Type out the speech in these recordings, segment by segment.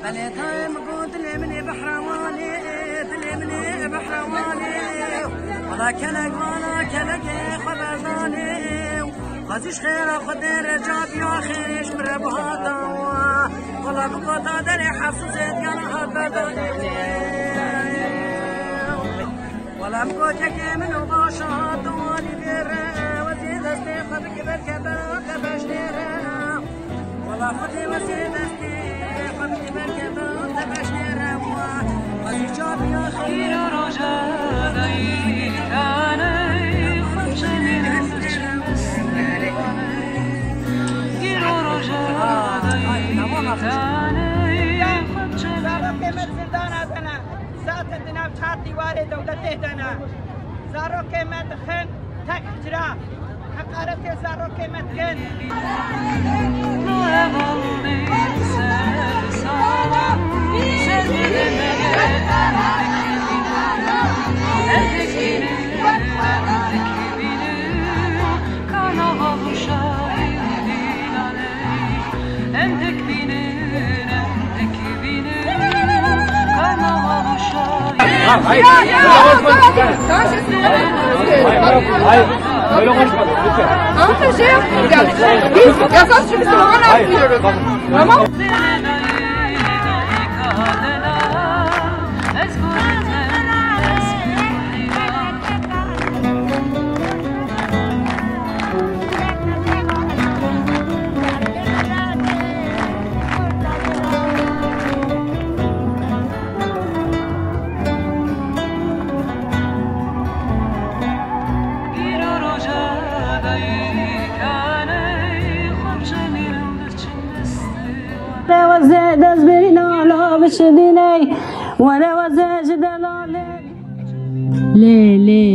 بليتاي مقود لمني بحرواني تلمني بحرواني ولا كلك خبزاني خزيش خير خدي رجاب يا خيش مربها دوا ولا بقطع دري حفصو زيت كان حبداني ولا بقوتك من وباشا دواني بيرا وزيد استيقظ كبر تبشنيرا ولا خدي وزيد استيقظ كبر تبشنيرا وزيد جاب يا خير رجالي كاني خمشني چهار دیوار دولت دانا زارو قیمت خن تک اجرا حقارت زارو قیمت کن Hayır. Öyle konuşmadık lütfen. Ama şey yapmayacağız. Biz yasal şu Müslüman yapmıyoruz. Tamam.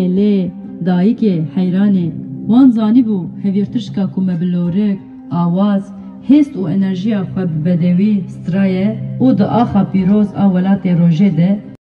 لی دایی که حیرانه وان زانی بو هویرتشکا کومه بلورک آواز هست و انرژی خواب بدوی سترایه او دا آخا پیروز آولات روژه ده